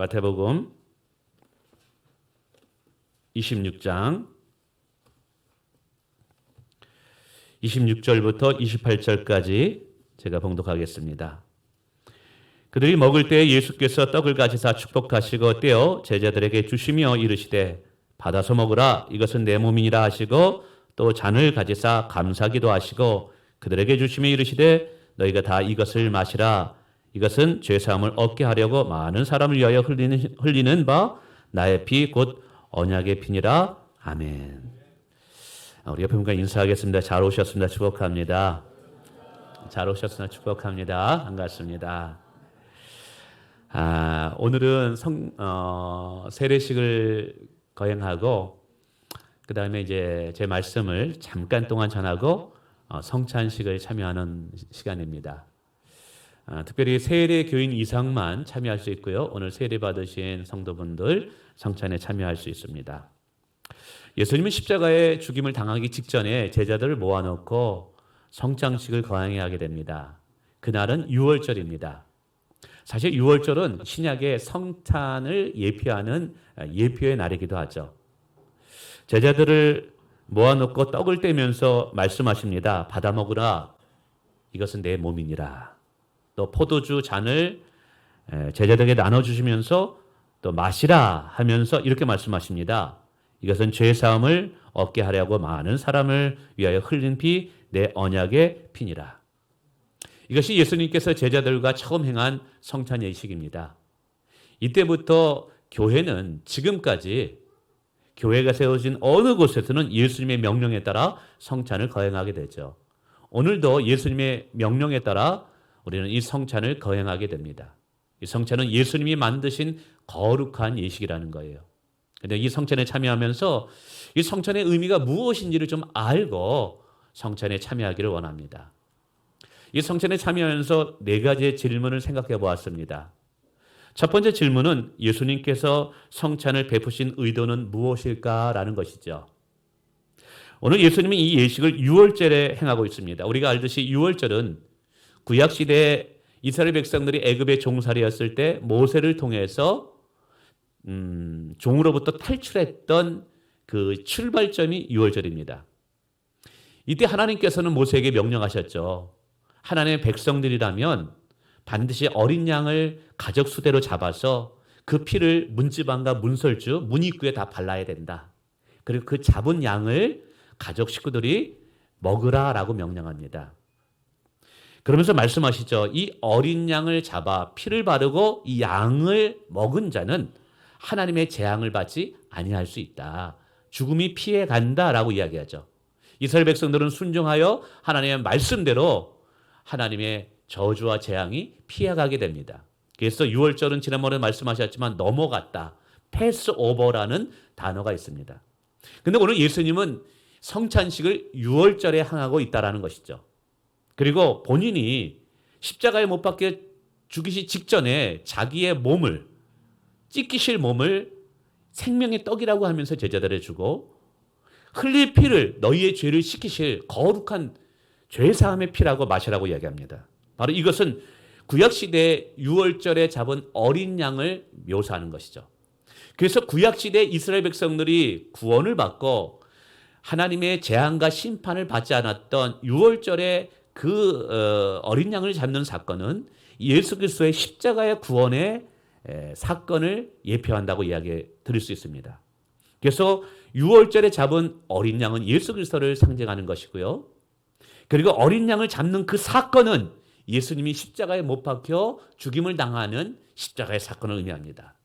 마태복음 26장 26절부터 28절까지 제가 봉독하겠습니다. 그들이 먹을 때 예수께서 떡을 가지사 축복하시고 떼어 제자들에게 주시며 이르시되 받아서 먹으라 이것은 내 몸이니라 하시고 또 잔을 가지사 감사기도 하시고 그들에게 주시며 이르시되 너희가 다 이것을 마시라 이것은 죄사함을 얻게 하려고 많은 사람을 위하여 흘리는 바 나의 피 곧 언약의 피니라. 아멘. 우리 옆에 분과 인사하겠습니다. 잘 오셨습니다. 축복합니다. 잘 오셨습니다. 축복합니다. 반갑습니다. 오늘은 세례식을 거행하고 그 다음에 이제 제 말씀을 잠깐 동안 전하고 성찬식을 참여하는 시간입니다. 특별히 세례 교인 이상만 참여할 수 있고요. 오늘 세례 받으신 성도분들 성찬에 참여할 수 있습니다. 예수님은 십자가에 죽임을 당하기 직전에 제자들을 모아놓고 성찬식을 거행해야 하게 됩니다. 그날은 유월절입니다. 사실 유월절은 신약의 성찬을 예표하는 예표의 날이기도 하죠. 제자들을 모아놓고 떡을 떼면서 말씀하십니다. 받아 먹으라 이것은 내 몸이니라. 또 포도주 잔을 제자들에게 나눠주시면서 또 마시라 하면서 이렇게 말씀하십니다. 이것은 죄사함을 얻게 하려고 많은 사람을 위하여 흘린 피 내 언약의 피니라. 이것이 예수님께서 제자들과 처음 행한 성찬 예식입니다. 이때부터 교회는 지금까지 교회가 세워진 어느 곳에서는 예수님의 명령에 따라 성찬을 거행하게 되죠. 오늘도 예수님의 명령에 따라 우리는 이 성찬을 거행하게 됩니다. 이 성찬은 예수님이 만드신 거룩한 예식이라는 거예요. 그런데 이 성찬에 참여하면서 이 성찬의 의미가 무엇인지를 좀 알고 성찬에 참여하기를 원합니다. 이 성찬에 참여하면서 네 가지의 질문을 생각해 보았습니다. 첫 번째 질문은 예수님께서 성찬을 베푸신 의도는 무엇일까라는 것이죠. 오늘 예수님이 이 예식을 유월절에 행하고 있습니다. 우리가 알듯이 유월절은 구약시대에 이스라엘 백성들이 애굽에 종살이였을 때 모세를 통해서 종으로부터 탈출했던 그 출발점이 유월절입니다. 이때 하나님께서는 모세에게 명령하셨죠. 하나님의 백성들이라면 반드시 어린 양을 가족 수대로 잡아서 그 피를 문지방과 문설주, 문 입구에 다 발라야 된다. 그리고 그 잡은 양을 가족 식구들이 먹으라라고 명령합니다. 그러면서 말씀하시죠. 이 어린 양을 잡아 피를 바르고 이 양을 먹은 자는 하나님의 재앙을 받지 아니할 수 있다. 죽음이 피해 간다라고 이야기하죠. 이스라엘 백성들은 순종하여 하나님의 말씀대로 하나님의 저주와 재앙이 피해가게 됩니다. 그래서 유월절은 지난번에 말씀하셨지만 넘어갔다. 패스오버라는 단어가 있습니다. 그런데 오늘 예수님은 성찬식을 유월절에 행하고 있다는 것이죠. 그리고 본인이 십자가에 못 박혀 죽이시 직전에 자기의 몸을 찢기실 몸을 생명의 떡이라고 하면서 제자들에 주고 흘릴 피를 너희의 죄를 씻기실 거룩한 죄사함의 피라고 마시라고 이야기합니다. 바로 이것은 구약시대의 유월절에 잡은 어린 양을 묘사하는 것이죠. 그래서 구약시대 이스라엘 백성들이 구원을 받고 하나님의 재앙과 심판을 받지 않았던 유월절에 그 어린 양을 잡는 사건은 예수 그리스도의 십자가의 구원의 사건을 예표한다고 이야기 드릴 수 있습니다. 그래서 유월절에 잡은 어린 양은 예수 그리스도를 상징하는 것이고요. 그리고 어린 양을 잡는 그 사건은 예수님이 십자가에 못 박혀 죽임을 당하는 십자가의 사건을 의미합니다.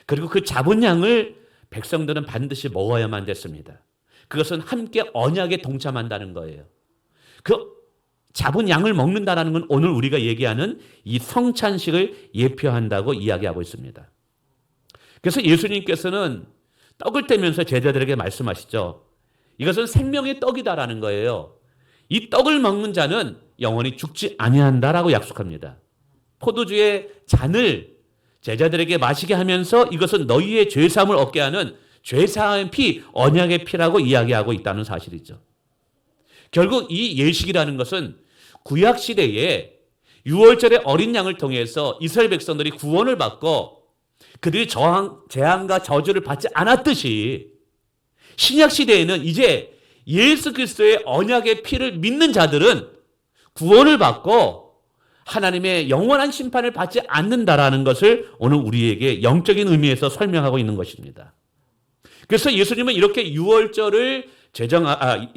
그리고 그 잡은 양을 백성들은 반드시 먹어야만 됐습니다. 그것은 함께 언약에 동참한다는 거예요. 그 잡은 양을 먹는다는 건 오늘 우리가 얘기하는 이 성찬식을 예표한다고 이야기하고 있습니다. 그래서 예수님께서는 떡을 떼면서 제자들에게 말씀하시죠. 이것은 생명의 떡이다라는 거예요. 이 떡을 먹는 자는 영원히 죽지 아니한다라고 약속합니다. 포도주의 잔을 제자들에게 마시게 하면서 이것은 너희의 죄사함을 얻게 하는 죄사함의 피, 언약의 피라고 이야기하고 있다는 사실이죠. 결국 이 예식이라는 것은 구약시대에 유월절의 어린 양을 통해서 이스라엘 백성들이 구원을 받고 그들이 재앙과 저주를 받지 않았듯이 신약 시대에는 이제 예수 그리스도의 언약의 피를 믿는 자들은 구원을 받고 하나님의 영원한 심판을 받지 않는다라는 것을 오늘 우리에게 영적인 의미에서 설명하고 있는 것입니다. 그래서 예수님은 이렇게 유월절을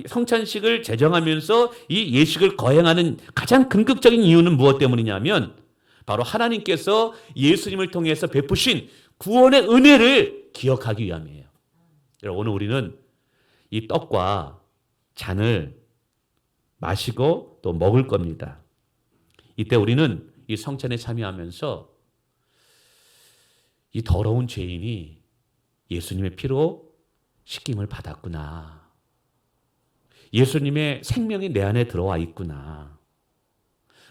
성찬식을 제정하면서 이 예식을 거행하는 가장 근극적인 이유는 무엇 때문이냐면 바로 하나님께서 예수님을 통해서 베푸신 구원의 은혜를 기억하기 위함이에요. 오늘 우리는 이 떡과 잔을 마시고 또 먹을 겁니다. 이때 우리는 이 성찬에 참여하면서 이 더러운 죄인이 예수님의 피로 씻김을 받았구나. 예수님의 생명이 내 안에 들어와 있구나.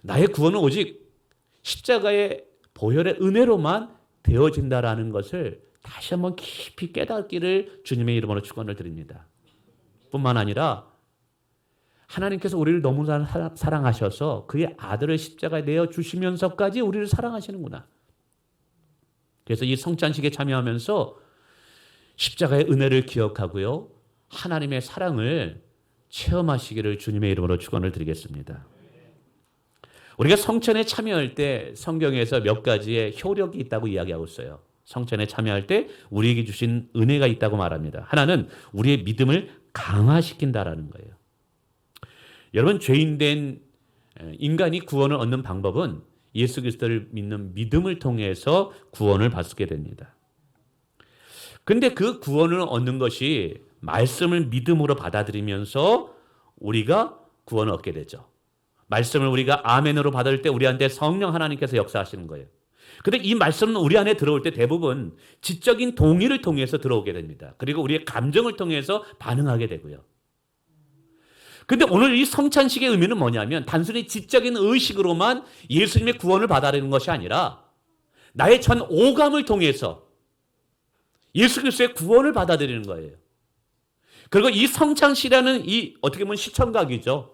나의 구원은 오직 십자가의 보혈의 은혜로만 되어진다라는 것을 다시 한번 깊이 깨닫기를 주님의 이름으로 축원을 드립니다. 뿐만 아니라 하나님께서 우리를 너무 사랑하셔서 그의 아들을 십자가에 내어 주시면서까지 우리를 사랑하시는구나. 그래서 이 성찬식에 참여하면서 십자가의 은혜를 기억하고요. 하나님의 사랑을 체험하시기를 주님의 이름으로 축원을 드리겠습니다. 우리가 성찬에 참여할 때 성경에서 몇 가지의 효력이 있다고 이야기하고 있어요. 성찬에 참여할 때 우리에게 주신 은혜가 있다고 말합니다. 하나는 우리의 믿음을 강화시킨다라는 거예요. 여러분, 죄인된 인간이 구원을 얻는 방법은 예수 그리스도를 믿는 믿음을 통해서 구원을 받게 됩니다. 그런데 그 구원을 얻는 것이 말씀을 믿음으로 받아들이면서 우리가 구원을 얻게 되죠. 말씀을 우리가 아멘으로 받을 때 우리한테 성령 하나님께서 역사하시는 거예요. 그런데 이 말씀은 우리 안에 들어올 때 대부분 지적인 동의를 통해서 들어오게 됩니다. 그리고 우리의 감정을 통해서 반응하게 되고요. 그런데 오늘 이 성찬식의 의미는 뭐냐면 단순히 지적인 의식으로만 예수님의 구원을 받아들이는 것이 아니라 나의 전 오감을 통해서 예수 그리스도의 구원을 받아들이는 거예요. 그리고 이 성찬식이라는 이 어떻게 보면 시청각이죠.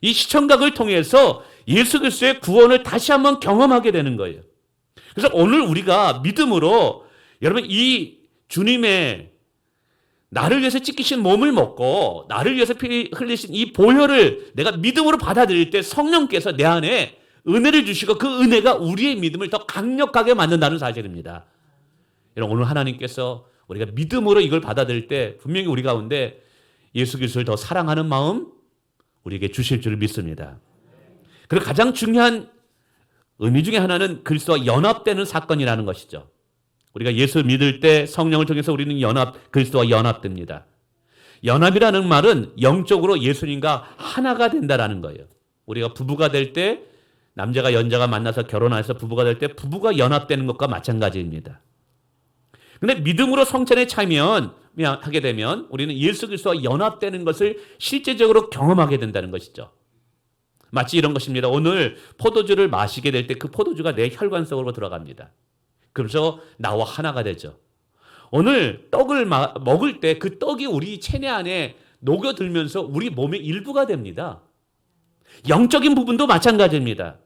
이 시청각을 통해서 예수 그리스도의 구원을 다시 한번 경험하게 되는 거예요. 그래서 오늘 우리가 믿음으로 여러분 이 주님의 나를 위해서 찢기신 몸을 먹고 나를 위해서 피 흘리신 이 보혈을 내가 믿음으로 받아들일 때 성령께서 내 안에 은혜를 주시고 그 은혜가 우리의 믿음을 더 강력하게 만든다는 사실입니다. 여러분, 오늘 하나님께서 우리가 믿음으로 이걸 받아들일 때 분명히 우리 가운데 예수 그리스도를 더 사랑하는 마음 우리에게 주실 줄 믿습니다. 그리고 가장 중요한 의미 중에 하나는 그리스도와 연합되는 사건이라는 것이죠. 우리가 예수 믿을 때 성령을 통해서 우리는 그리스도와 연합됩니다. 연합이라는 말은 영적으로 예수님과 하나가 된다라는 거예요. 우리가 부부가 될 때 남자가 여자가 만나서 결혼해서 부부가 될 때 부부가 연합되는 것과 마찬가지입니다. 그런데 믿음으로 성찬에 참여하게 되면 우리는 예수 그리스도와 연합되는 것을 실제적으로 경험하게 된다는 것이죠. 마치 이런 것입니다. 오늘 포도주를 마시게 될 때 그 포도주가 내 혈관 속으로 들어갑니다. 그래서 나와 하나가 되죠. 오늘 떡을 먹을 때 그 떡이 우리 체내 안에 녹여들면서 우리 몸의 일부가 됩니다. 영적인 부분도 마찬가지입니다.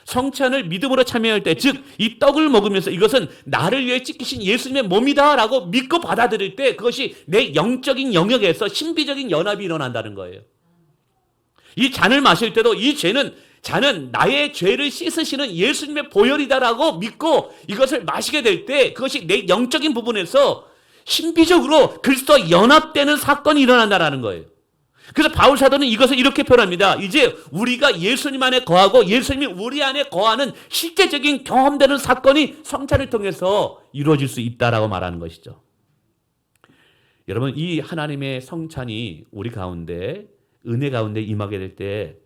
성찬을 믿음으로 참여할 때, 즉 이 떡을 먹으면서 이것은 나를 위해 찢기신 예수님의 몸이다라고 믿고 받아들일 때 그것이 내 영적인 영역에서 신비적인 연합이 일어난다는 거예요. 이 잔을 마실 때도 이 잔은 나의 죄를 씻으시는 예수님의 보혈이다라고 믿고 이것을 마시게 될 때 그것이 내 영적인 부분에서 신비적으로 그리스도와 연합되는 사건이 일어난다는 거예요. 그래서 바울 사도는 이것을 이렇게 표현합니다. 이제 우리가 예수님 안에 거하고 예수님이 우리 안에 거하는 실제적인 경험되는 사건이 성찬을 통해서 이루어질 수 있다라고 말하는 것이죠. 여러분, 이 하나님의 성찬이 우리 가운데 은혜 가운데 임하게 될 때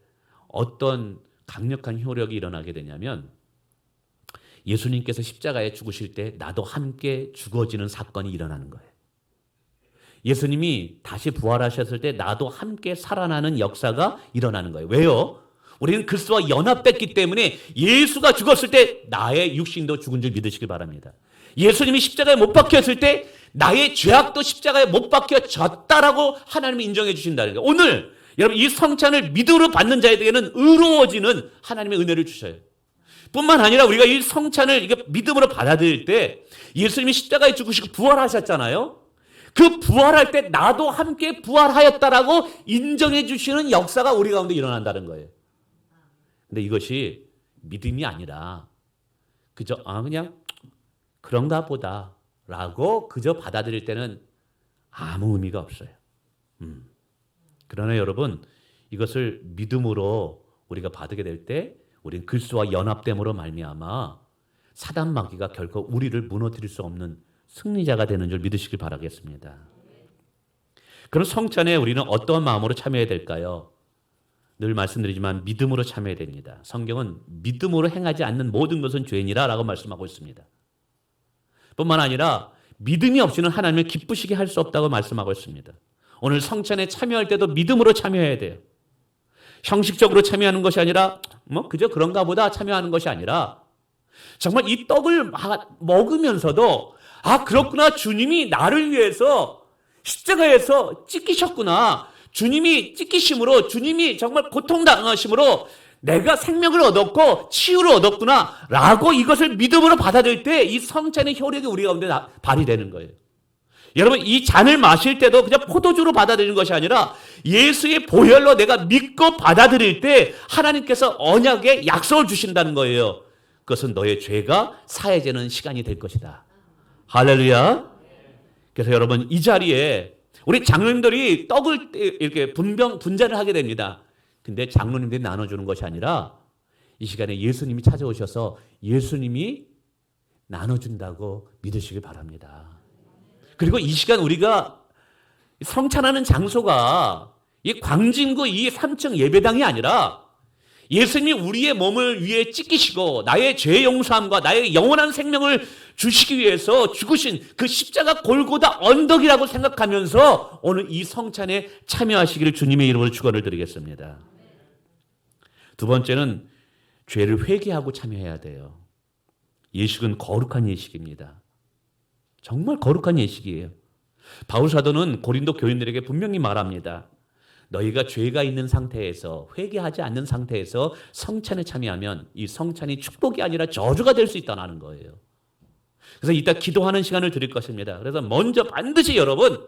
어떤 강력한 효력이 일어나게 되냐면 예수님께서 십자가에 죽으실 때 나도 함께 죽어지는 사건이 일어나는 거예요. 예수님이 다시 부활하셨을 때 나도 함께 살아나는 역사가 일어나는 거예요. 왜요? 우리는 그리스도와 연합됐기 때문에 예수가 죽었을 때 나의 육신도 죽은 줄 믿으시길 바랍니다. 예수님이 십자가에 못 박혔을 때 나의 죄악도 십자가에 못 박혀졌다라고 하나님이 인정해 주신다는 거예요. 오늘 여러분 이 성찬을 믿음으로 받는 자에게는 의로워지는 하나님의 은혜를 주셔요. 뿐만 아니라 우리가 이 성찬을 이게 믿음으로 받아들일 때 예수님이 십자가에 죽으시고 부활하셨잖아요. 그 부활할 때 나도 함께 부활하였다라고 인정해 주시는 역사가 우리 가운데 일어난다는 거예요. 근데 이것이 믿음이 아니라 그저 그냥 그런가 보다라고 그저 받아들일 때는 아무 의미가 없어요. 그러나 여러분, 이것을 믿음으로 우리가 받게 될 때 우리는 그리스도와 연합됨으로 말미암아 사단 마귀가 결코 우리를 무너뜨릴 수 없는 승리자가 되는 줄 믿으시길 바라겠습니다. 그럼 성찬에 우리는 어떠한 마음으로 참여해야 될까요? 늘 말씀드리지만 믿음으로 참여해야 됩니다. 성경은 믿음으로 행하지 않는 모든 것은 죄니라 라고 말씀하고 있습니다. 뿐만 아니라 믿음이 없이는 하나님을 기쁘시게 할 수 없다고 말씀하고 있습니다. 오늘 성찬에 참여할 때도 믿음으로 참여해야 돼요. 형식적으로 참여하는 것이 아니라 그저 그런가 보다 참여하는 것이 아니라 정말 이 떡을 먹으면서도 그렇구나, 주님이 나를 위해서 십자가에서 찢기셨구나, 주님이 찢기심으로, 주님이 정말 고통당하심으로 내가 생명을 얻었고 치유를 얻었구나 라고 이것을 믿음으로 받아들일 때 이 성찬의 효력이 우리 가운데 발휘되는 거예요. 여러분, 이 잔을 마실 때도 그냥 포도주로 받아들이는 것이 아니라 예수의 보혈로 내가 믿고 받아들일 때 하나님께서 언약의 약속을 주신다는 거예요. 그것은 너의 죄가 사해지는 시간이 될 것이다. 할렐루야. 그래서 여러분, 이 자리에 우리 장로님들이 떡을 이렇게 분잔을 하게 됩니다. 근데 장로님들이 나눠주는 것이 아니라 이 시간에 예수님이 찾아오셔서 예수님이 나눠준다고 믿으시기 바랍니다. 그리고 이 시간 우리가 성찬하는 장소가 이 광진구 이 3층 예배당이 아니라 예수님이 우리의 몸을 위해 찢기시고 나의 죄 용서함과 나의 영원한 생명을 주시기 위해서 죽으신 그 십자가 골고다 언덕이라고 생각하면서 오늘 이 성찬에 참여하시기를 주님의 이름으로 축원을 드리겠습니다. 두 번째는 죄를 회개하고 참여해야 돼요. 예식은 거룩한 예식입니다. 정말 거룩한 예식이에요. 바울 사도는 고린도 교인들에게 분명히 말합니다. 너희가 죄가 있는 상태에서, 회개하지 않는 상태에서 성찬에 참여하면 이 성찬이 축복이 아니라 저주가 될 수 있다는 거예요. 그래서 이따 기도하는 시간을 드릴 것입니다. 그래서 먼저 반드시 여러분,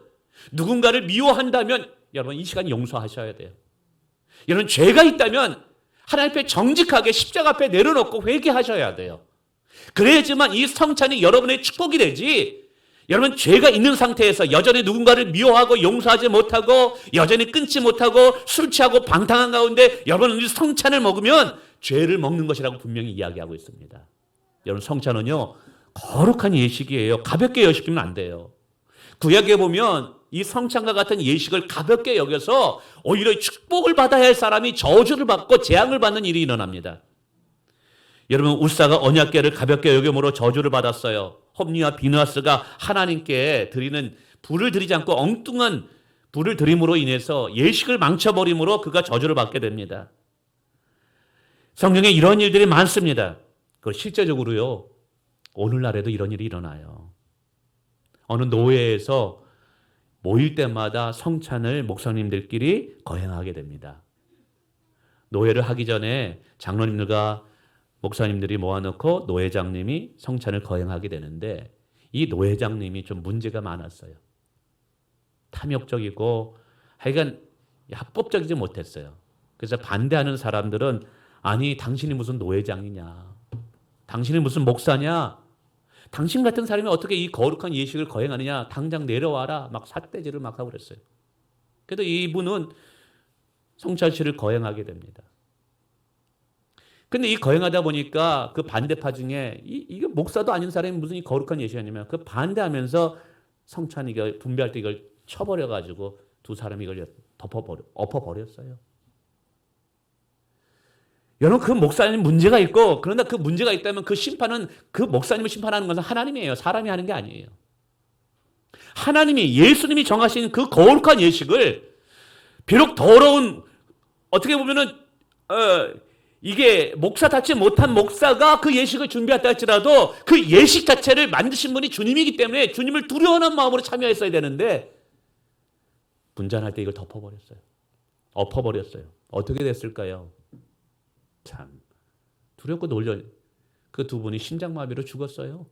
누군가를 미워한다면 여러분 이 시간 용서하셔야 돼요. 여러분, 죄가 있다면 하나님 앞에 정직하게 십자가 앞에 내려놓고 회개하셔야 돼요. 그래야지만 이 성찬이 여러분의 축복이 되지, 여러분 죄가 있는 상태에서 여전히 누군가를 미워하고 용서하지 못하고 여전히 끊지 못하고 술 취하고 방탕한 가운데 여러분은 성찬을 먹으면 죄를 먹는 것이라고 분명히 이야기하고 있습니다. 여러분, 성찬은요 거룩한 예식이에요. 가볍게 여기면 안 돼요. 구약에 보면 이 성찬과 같은 예식을 가볍게 여겨서 오히려 축복을 받아야 할 사람이 저주를 받고 재앙을 받는 일이 일어납니다. 여러분, 우사가 언약궤를 가볍게 여김으로 저주를 받았어요. 홈리와 비느하스가 하나님께 드리는 불을 드리지 않고 엉뚱한 불을 드림으로 인해서 예식을 망쳐버림으로 그가 저주를 받게 됩니다. 성경에 이런 일들이 많습니다. 그 실제적으로요, 오늘날에도 이런 일이 일어나요. 어느 노예에서 모일 때마다 성찬을 목사님들끼리 거행하게 됩니다. 노예를 하기 전에 장로님들과 목사님들이 모아놓고 노회장님이 성찬을 거행하게 되는데 이 노회장님이 좀 문제가 많았어요. 탐욕적이고 하여간 합법적이지 못했어요. 그래서 반대하는 사람들은 아니, 당신이 무슨 노회장이냐, 당신이 무슨 목사냐, 당신 같은 사람이 어떻게 이 거룩한 예식을 거행하느냐, 당장 내려와라, 막 삿대질을 막 하고 그랬어요. 그래도 이분은 성찬식을 거행하게 됩니다. 근데 이 거행하다 보니까 그 반대파 중에 이게 목사도 아닌 사람이 무슨 이 거룩한 예식이냐면 그 반대하면서 성찬 이걸 분배할 때 이걸 쳐버려가지고 두 사람이 이걸 엎어버렸어요. 여러분, 그 목사님 문제가 있고, 그런데 그 문제가 있다면 그 심판은, 그 목사님을 심판하는 것은 하나님이에요. 사람이 하는 게 아니에요. 하나님이, 예수님이 정하신 그 거룩한 예식을 비록 더러운, 어떻게 보면은 이게 목사답지 못한 목사가 그 예식을 준비했다 할지라도 그 예식 자체를 만드신 분이 주님이기 때문에 주님을 두려워하는 마음으로 참여했어야 되는데 분잔할 때 이걸 덮어버렸어요. 엎어버렸어요. 어떻게 됐을까요? 참 두렵고 놀려. 그 두 분이 심장마비로 죽었어요.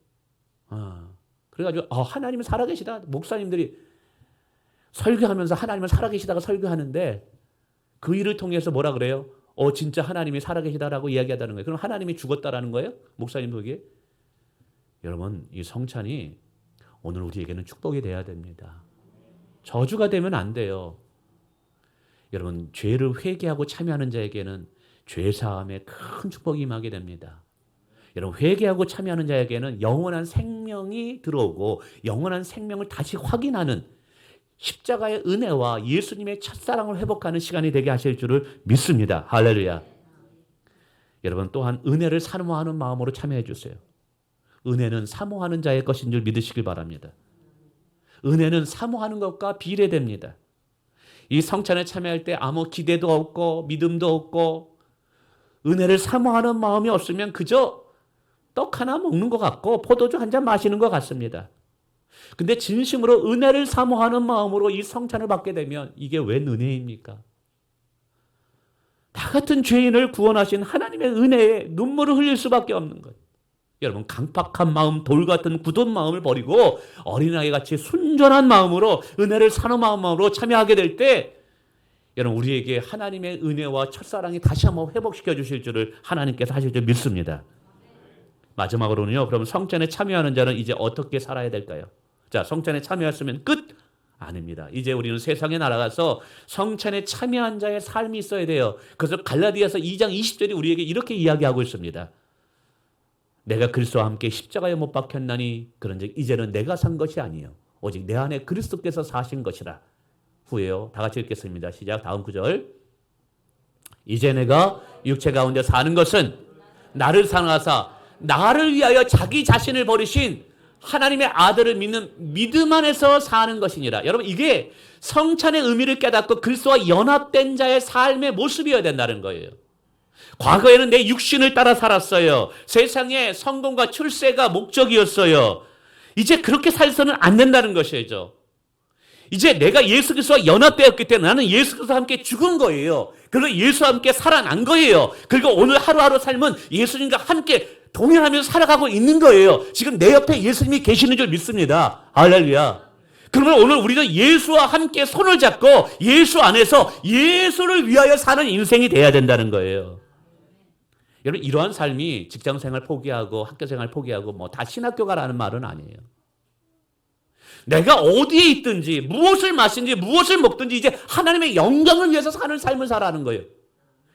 그래가지고 하나님은 살아계시다. 목사님들이 설교하면서 하나님은 살아계시다가 설교하는데 그 일을 통해서 뭐라 그래요? 진짜 하나님이 살아계시다라고 이야기하다는 거예요. 그럼 하나님이 죽었다라는 거예요? 목사님 보기에? 여러분, 이 성찬이 오늘 우리에게는 축복이 돼야 됩니다. 저주가 되면 안 돼요. 여러분, 죄를 회개하고 참여하는 자에게는 죄사함의 큰 축복이 임하게 됩니다. 여러분, 회개하고 참여하는 자에게는 영원한 생명이 들어오고 영원한 생명을 다시 확인하는 십자가의 은혜와 예수님의 첫사랑을 회복하는 시간이 되게 하실 줄을 믿습니다. 할렐루야. 여러분, 또한 은혜를 사모하는 마음으로 참여해 주세요. 은혜는 사모하는 자의 것인 줄 믿으시길 바랍니다. 은혜는 사모하는 것과 비례됩니다. 이 성찬에 참여할 때 아무 기대도 없고 믿음도 없고 은혜를 사모하는 마음이 없으면 그저 떡 하나 먹는 것 같고 포도주 한 잔 마시는 것 같습니다. 근데 진심으로 은혜를 사모하는 마음으로 이 성찬을 받게 되면 이게 웬 은혜입니까? 나 같은 죄인을 구원하신 하나님의 은혜에 눈물을 흘릴 수밖에 없는 거예요. 여러분, 강팍한 마음, 돌 같은 굳은 마음을 버리고 어린아이같이 순전한 마음으로 은혜를 사모하는 마음으로 참여하게 될 때 여러분, 우리에게 하나님의 은혜와 첫사랑이 다시 한번 회복시켜 주실 줄을 하나님께서 하실 줄 믿습니다. 마지막으로는요, 그럼 성찬에 참여하는 자는 이제 어떻게 살아야 될까요? 자, 성찬에 참여했으면 끝? 아닙니다. 이제 우리는 세상에 날아가서 성찬에 참여한 자의 삶이 있어야 돼요. 그래서 갈라디아서 2장 20절이 우리에게 이렇게 이야기하고 있습니다. 내가 그리스도와 함께 십자가에 못 박혔나니 그런즉 이제는 내가 산 것이 아니요 오직 내 안에 그리스도께서 사신 것이라. 후에요. 다 같이 읽겠습니다. 시작. 다음 구절. 이제 내가 육체 가운데 사는 것은 나를 사랑하사 나를 위하여 자기 자신을 버리신 하나님의 아들을 믿는 믿음 안에서 사는 것이니라. 여러분, 이게 성찬의 의미를 깨닫고 그리스도와 연합된 자의 삶의 모습이어야 된다는 거예요. 과거에는 내 육신을 따라 살았어요. 세상의 성공과 출세가 목적이었어요. 이제 그렇게 살서는 안 된다는 것이죠. 이제 내가 예수 그리스도와 연합되었기 때문에 나는 예수 그리스도와 함께 죽은 거예요. 그리고 예수와 함께 살아난 거예요. 그리고 오늘 하루하루 삶은 예수님과 함께 동행하면서 살아가고 있는 거예요. 지금 내 옆에 예수님이 계시는 줄 믿습니다. 할렐루야. 그러면 오늘 우리는 예수와 함께 손을 잡고 예수 안에서 예수를 위하여 사는 인생이 돼야 된다는 거예요. 여러분, 이러한 삶이 직장생활 포기하고 학교생활 포기하고 뭐 다 신학교 가라는 말은 아니에요. 내가 어디에 있든지 무엇을 마시든지 무엇을 먹든지 이제 하나님의 영광을 위해서 사는 삶을 살아가는 거예요.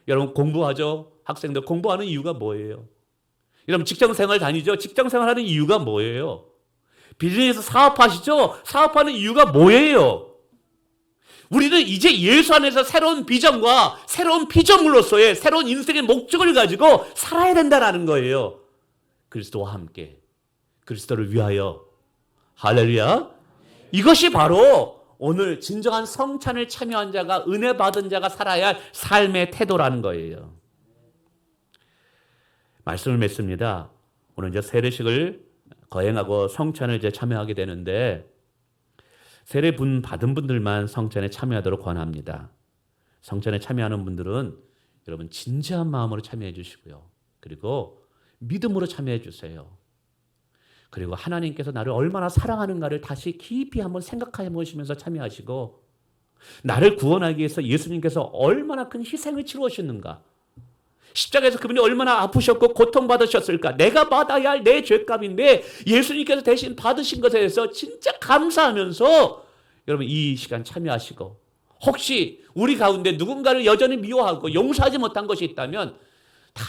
여러분, 공부하죠? 학생들 공부하는 이유가 뭐예요? 여러분, 직장생활 다니죠? 직장생활 하는 이유가 뭐예요? 비즈니스 사업하시죠? 사업하는 이유가 뭐예요? 우리는 이제 예수 안에서 새로운 비전과 새로운 피조물로서의 새로운 인생의 목적을 가지고 살아야 된다는 거예요. 그리스도와 함께, 그리스도를 위하여. 할렐루야. 이것이 바로 오늘 진정한 성찬을 참여한 자가, 은혜 받은 자가 살아야 할 삶의 태도라는 거예요. 말씀을 맺습니다. 오늘 이제 세례식을 거행하고 성찬을 이제 참여하게 되는데 세례 받은 분들만 성찬에 참여하도록 권합니다. 성찬에 참여하는 분들은 여러분 진지한 마음으로 참여해 주시고요. 그리고 믿음으로 참여해 주세요. 그리고 하나님께서 나를 얼마나 사랑하는가를 다시 깊이 한번 생각해 보시면서 참여하시고 나를 구원하기 위해서 예수님께서 얼마나 큰 희생을 치루셨는가, 십자가에서 그분이 얼마나 아프셨고 고통받으셨을까, 내가 받아야 할 내 죄값인데 예수님께서 대신 받으신 것에 대해서 진짜 감사하면서 여러분 이 시간 참여하시고, 혹시 우리 가운데 누군가를 여전히 미워하고 용서하지 못한 것이 있다면 다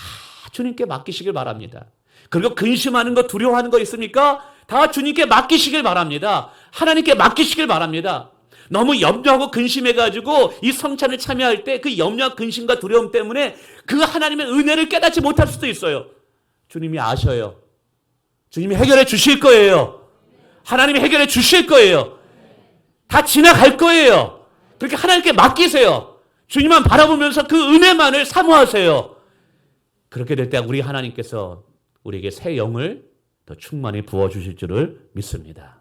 주님께 맡기시길 바랍니다. 그리고 근심하는 거, 두려워하는 거 있습니까? 다 주님께 맡기시길 바랍니다. 하나님께 맡기시길 바랍니다. 너무 염려하고 근심해가지고 이 성찬을 참여할 때 그 염려와 근심과 두려움 때문에 그 하나님의 은혜를 깨닫지 못할 수도 있어요. 주님이 아셔요. 주님이 해결해 주실 거예요. 하나님이 해결해 주실 거예요. 다 지나갈 거예요. 그렇게 하나님께 맡기세요. 주님만 바라보면서 그 은혜만을 사모하세요. 그렇게 될 때 우리 하나님께서 우리에게 새 영을 더 충만히 부어주실 줄을 믿습니다.